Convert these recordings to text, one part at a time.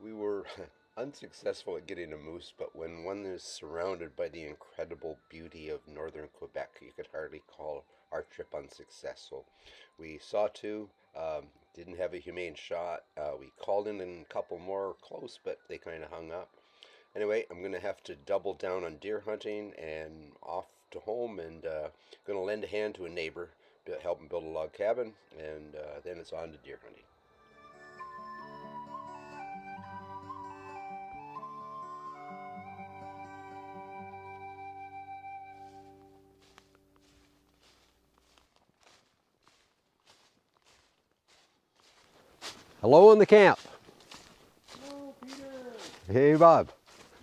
We were unsuccessful at getting a moose, but when one is surrounded by the incredible beauty of Northern Quebec, you could hardly call our trip unsuccessful. We saw two, didn't have a humane shot. We called in a couple more close, but they kind of hung up. Anyway, I'm going to have to double down on deer hunting and off to home, and going to lend a hand to a neighbor, help him build a log cabin, and then it's on to deer hunting. Hello in the camp. Hello, Peter. Hey, Bob.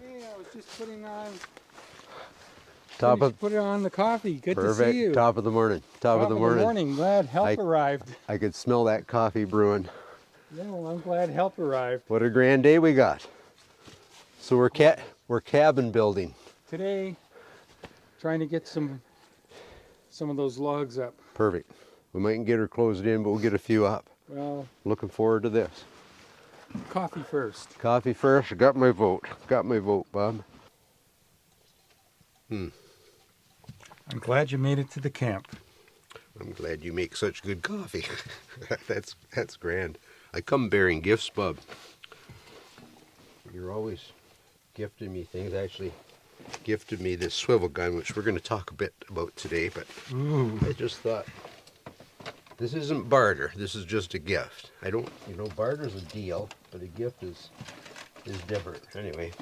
Hey, I was just putting on. Put it on the coffee. Good perfect. to see you. Top of the morning. Top of the morning. Glad help arrived. I could smell that coffee brewing. Yeah, well, I'm glad help arrived. What a grand day we got. So we're cabin building Today, trying to get some of those logs up. Perfect. We mightn't get her closed in, but we'll get a few up. Well, looking forward to this. Coffee first. Coffee first. Got my vote. Got my vote, Bob. I'm glad you made it to the camp. I'm glad you make such good coffee. That's grand. I come bearing gifts, Bob. You're always gifting me things. Actually, gifted me this swivel gun, which we're going to talk a bit about today. But I just thought, this isn't barter. This is just a gift. I don't, barter's a deal, but a gift is different. Anyway,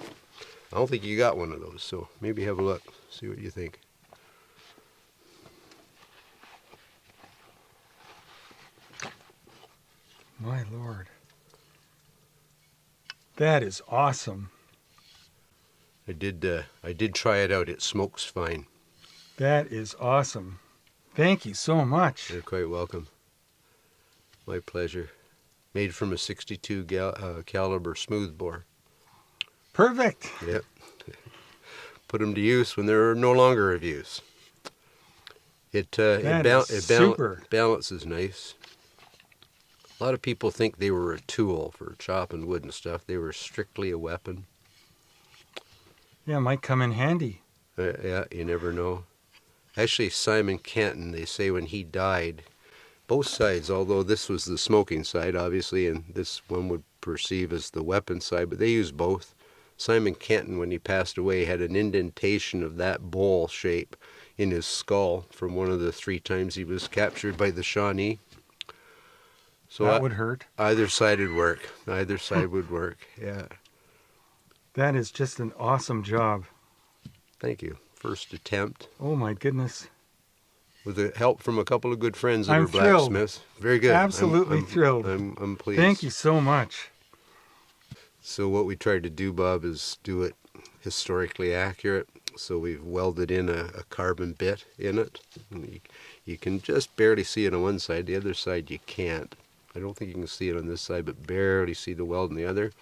I don't think you got one of those, so maybe have a look, see what you think. My Lord. That is awesome. I did try it out. It smokes fine. That is awesome. Thank you so much. You're quite welcome. My pleasure. Made from a 62 caliber smoothbore. Perfect. Yep. Put them to use when they're no longer of use. It balances nice. A lot of people think they were a tool for chopping wood and stuff. They were strictly a weapon. Yeah, it might come in handy. Yeah, you never know. Actually, Simon Kenton, they say when he died, both sides, although this was the smoking side, obviously, and this one would perceive as the weapon side, but they used both. Simon Kenton, when he passed away, had an indentation of that bowl shape in his skull from one of the 3 times he was captured by the Shawnee. So that would hurt. Either side would work. Either side would work, yeah. That is just an awesome job. Thank you. First attempt. Oh my goodness. With the help from a couple of good friends that are blacksmiths. Very good. Absolutely thrilled. I'm pleased. Thank you so much. So what we tried to do, Bob, is do it historically accurate. So we've welded in a carbon bit in it. And you can just barely see it on one side. The other side you can't. I don't think you can see it on this side, but barely see the weld on the other.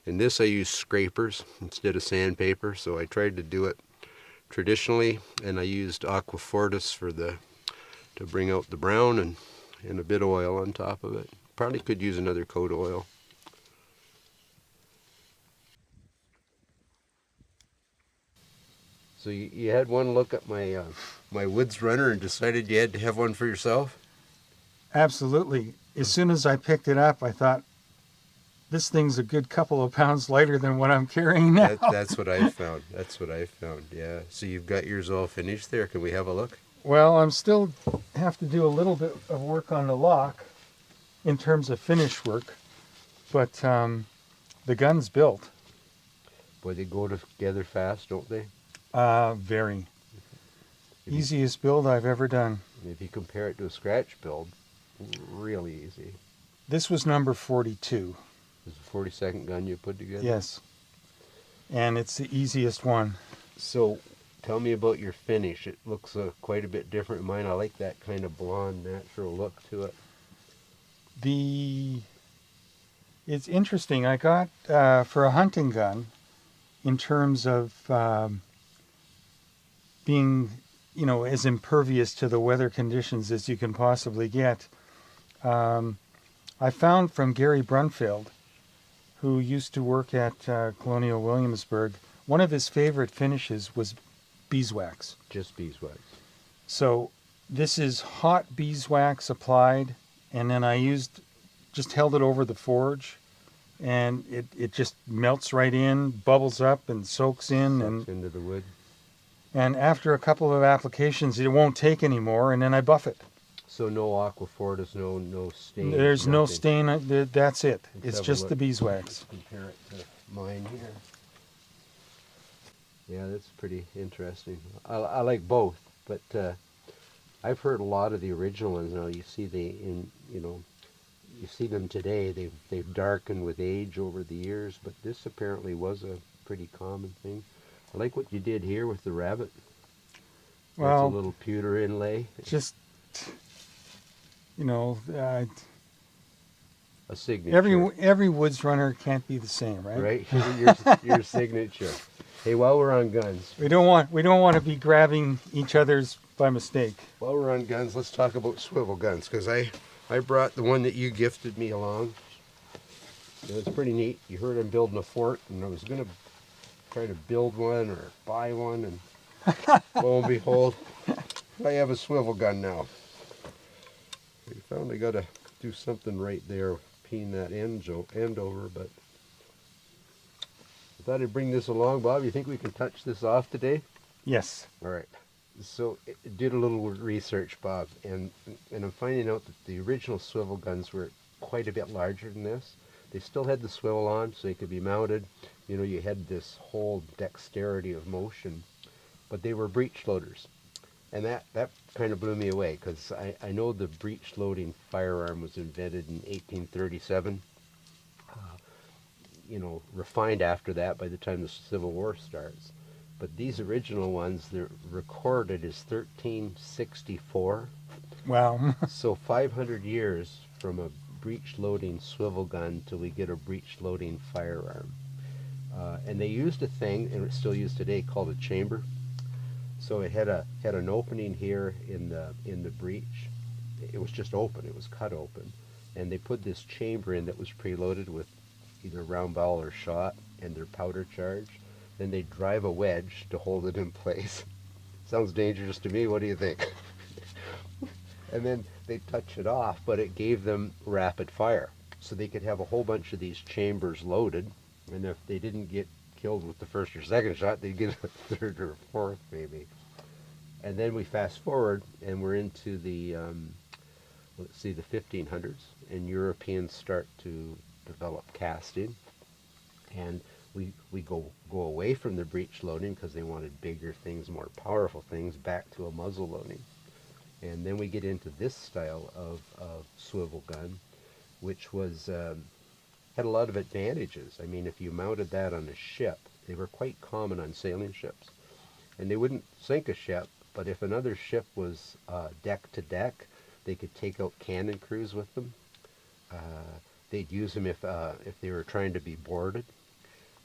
In this I use scrapers instead of sandpaper, so I tried to do it traditionally, and I used aquafortis to bring out the brown and a bit of oil on top of it. Probably could use another coat of oil. So you had one look at my Woodsrunner and decided you had to have one for yourself? Absolutely. As soon as I picked it up, I thought, this thing's a good couple of pounds lighter than what I'm carrying now. That's what I found. That's what I found, yeah. So you've got yours all finished there. Can we have a look? Well, I'm still have to do a little bit of work on the lock in terms of finish work, but the gun's built. Boy, they go together fast, don't they? Very. Easiest build I've ever done. If you compare it to a scratch build, really easy. This was number 42. This is the 42nd gun you put together? Yes. And it's the easiest one. So tell me about your finish. It looks quite a bit different than mine. I like that kind of blonde, natural look to it. It's interesting. I got, for a hunting gun, in terms of being, as impervious to the weather conditions as you can possibly get, I found from Gary Brunfield, who used to work at Colonial Williamsburg, one of his favorite finishes was beeswax. Just beeswax. So this is hot beeswax applied, and then I just held it over the forge, and it just melts right in, bubbles up, and soaks in, Sucks into the wood. and after a couple of applications, it won't take anymore, and then I buff it. So no aquafortis, no stains. There's no nothing. stain. That's it. Let's It's have a just look. the beeswax. Compare it to mine here. Yeah, that's pretty interesting. I like both, but I've heard a lot of the original ones. Now you see you see them today. They've darkened with age over the years, but this apparently was a pretty common thing. I like what you did here with the rabbit. That's a Well, little pewter inlay. just A signature. every Woodsrunner can't be the same, right? Right? Your signature. Hey, while we're on guns, We don't want to be grabbing each other's by mistake. While we're on guns, let's talk about swivel guns, because I brought the one that you gifted me along. It's pretty neat. You heard I'm building a fort, and I was going to try to build one or buy one, and lo and behold, I have a swivel gun now. We found I got to do something right there, peen that end over, but I thought I'd bring this along. Bob, you think we can touch this off today? Yes. All right. So I did a little research, Bob, and I'm finding out that the original swivel guns were quite a bit larger than this. They still had the swivel on, so they could be mounted. You had this whole dexterity of motion, but they were breech loaders. And that kind of blew me away, because I know the breech loading firearm was invented in 1837. Refined after that by the time the Civil War starts. But these original ones, they're recorded as 1364. Wow. So 500 years from a breech loading swivel gun till we get a breech loading firearm. And they used a thing, and it's still used today, called a chamber. So it had an opening here in the breech. It was just open. It was cut open, and they put this chamber in that was preloaded with either round ball or shot and their powder charge. Then they drive a wedge to hold it in place. Sounds dangerous to me. What do you think? And then they touch it off, but it gave them rapid fire, so they could have a whole bunch of these chambers loaded. And if they didn't get killed with the first or second shot, they'd get a third or fourth maybe. And then we fast forward, and we're into the the 1500s, and Europeans start to develop casting, and we go away from the breech loading because they wanted bigger things, more powerful things, back to a muzzle loading. And then we get into this style of swivel gun, which was had a lot of advantages. I mean, if you mounted that on a ship, they were quite common on sailing ships, and they wouldn't sink a ship, but if another ship was deck to deck, they could take out cannon crews with them. They'd use them if they were trying to be boarded.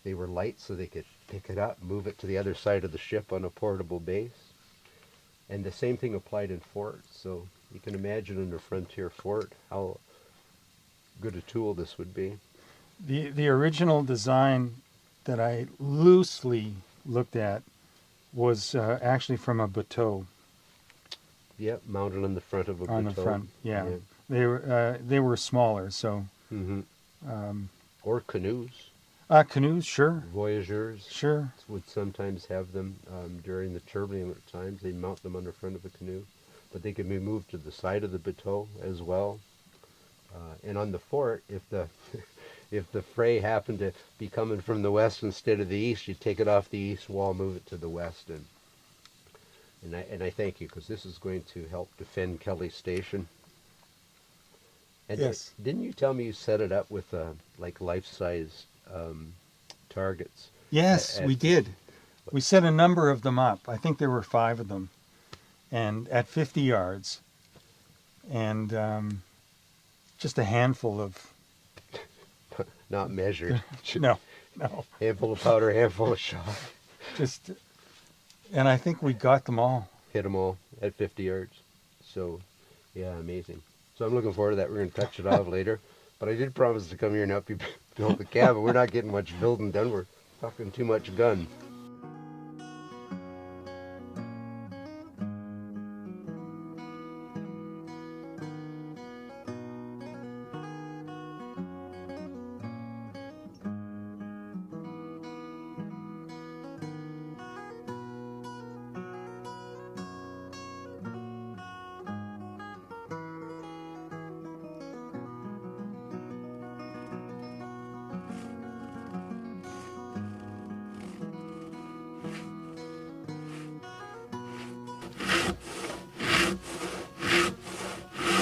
They were light, so they could pick it up, move it to the other side of the ship on a portable base. And the same thing applied in forts. So you can imagine in a frontier fort how good a tool this would be. The original design that I loosely looked at was actually from a bateau. Yep, mounted on the front of a On the bateau. front, yeah. They were smaller, so. Or canoes. Canoes, sure, Voyageurs sure. would sometimes have them during the turbulent times. They'd mount them on the front of a canoe, but they could be moved to the side of the bateau as well. And on the fort, if the if the fray happened to be coming from the west instead of the east, you'd take it off the east wall, move it to the west, and I thank you, because this is going to help defend Kelly Station. And Yes. didn't you tell me you set it up with like life-size targets? Yes, we did. We set a number of them up. I think there were 5 of them, and at 50 yards, and just a handful of. Not measured. No. Handful of powder, handful of shot. Just, and I think we got them all. Hit them all at 50 yards. So, yeah, amazing. So I'm looking forward to that. We're going to touch it off later. But I did promise to come here and help you No, the cabin, we're not getting much building done. We're talking too much gun.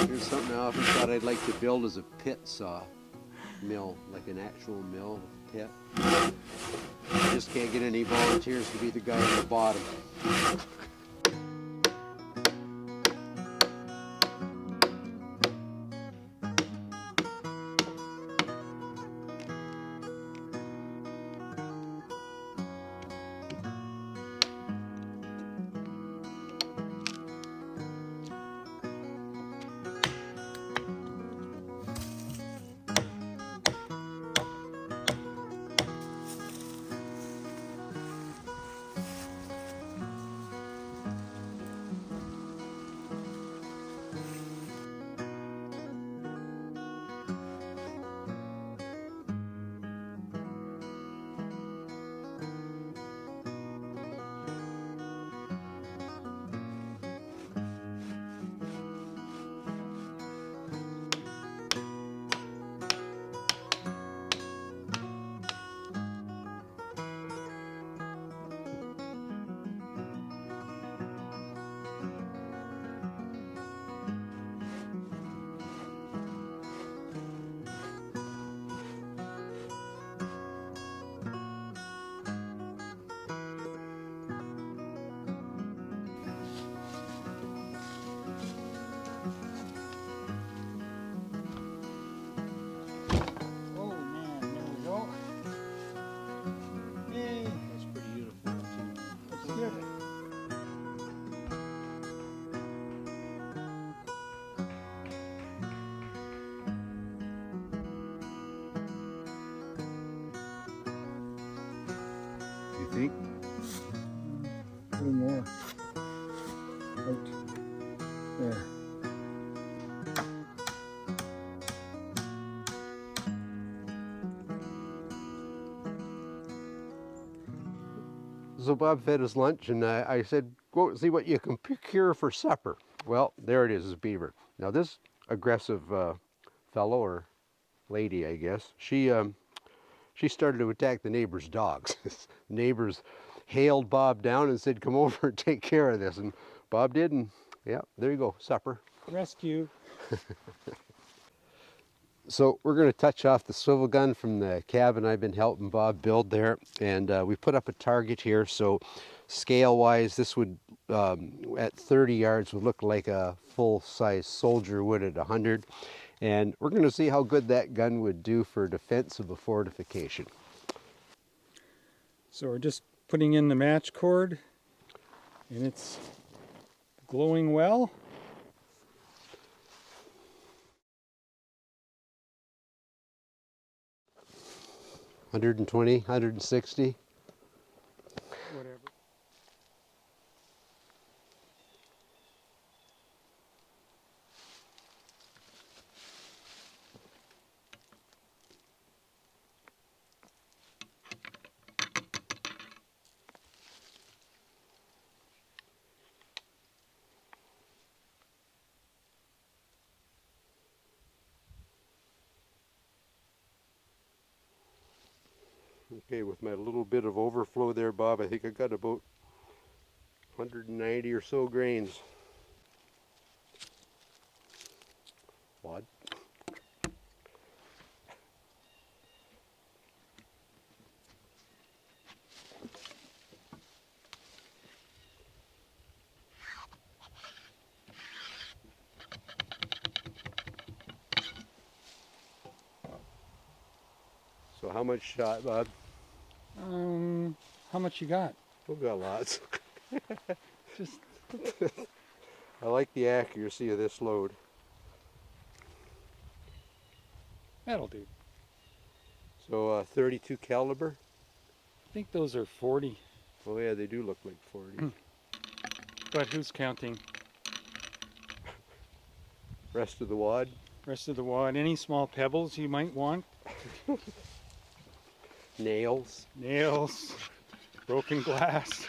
Here's something I often thought I'd like to build as a pit saw mill, like an actual mill pit. I just can't get any volunteers to be the guy at the bottom. Oh man, there we go. Yay. That's pretty uniform too. Let's get it. You think? A little more. Right there. So Bob fed his lunch, and I said, go out and see what you can procure for supper. Well, there it is beaver. Now this aggressive fellow or lady, I guess, she started to attack the neighbor's dogs. Neighbors hailed Bob down and said, come over and take care of this. And Bob did, and yeah, there you go, supper. Rescue. So we're going to touch off the swivel gun from the cabin I've been helping Bob build there, and we put up a target here. So scale-wise, this would at 30 yards would look like a full-size soldier would at 100, and we're going to see how good that gun would do for defense of a fortification. So we're just putting in the match cord, and it's glowing well. $120, $160. Whatever. Okay, with my little bit of overflow there, Bob, I think I got about 190 or so grains. Wad. So how much shot, Bob? How much you got? We've got lots. Just I like the accuracy of this load. that'll do. So 32 caliber. I think those are 40, Oh yeah, they do look like 40. but who's counting? Rest of the wad. Rest of the wad. Any small pebbles you might want? Nails. Nails, broken glass.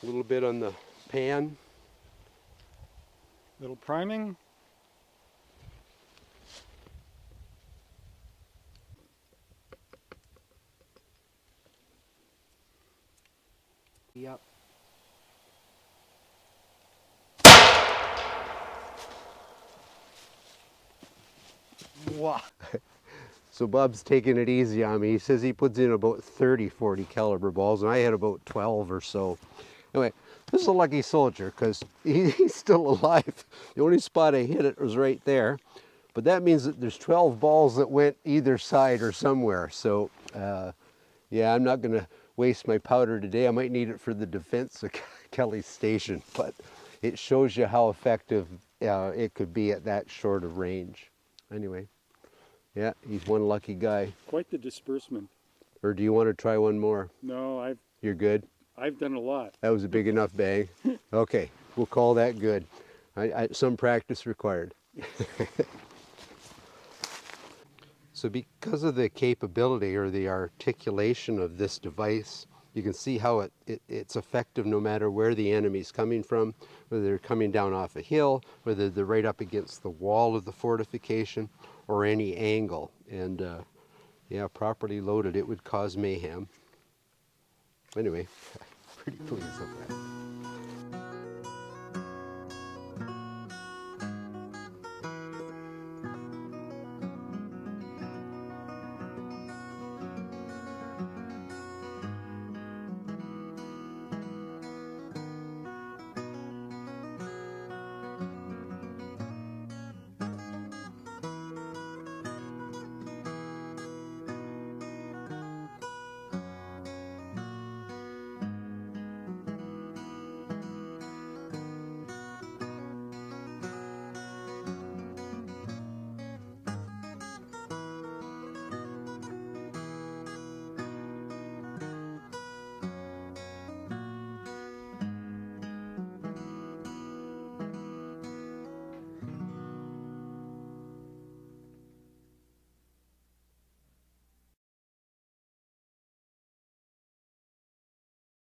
A little bit on the pan. Little priming. Yep. Wow. So Bob's taking it easy on me. He says he puts in about 30 40 caliber balls, and I had about 12 or so. Anyway, this is a lucky soldier because he's still alive. The only spot I hit it was right there. But that means that there's 12 balls that went either side or somewhere. So yeah, I'm not going to waste my powder today. I might need it for the defense of Kelly's station. But it shows you how effective it could be at that short of range. Anyway. Yeah, he's one lucky guy. Quite the disbursement. Or do you want to try one more? No, You're good? I've done a lot. That was a big enough bang. Okay, we'll call that good. Some practice required. So because of the capability or the articulation of this device, you can see how it's effective no matter where the enemy's coming from, whether they're coming down off a hill, whether they're right up against the wall of the fortification, or any angle. And yeah, properly loaded, it would cause mayhem. Anyway, pretty pleased with that.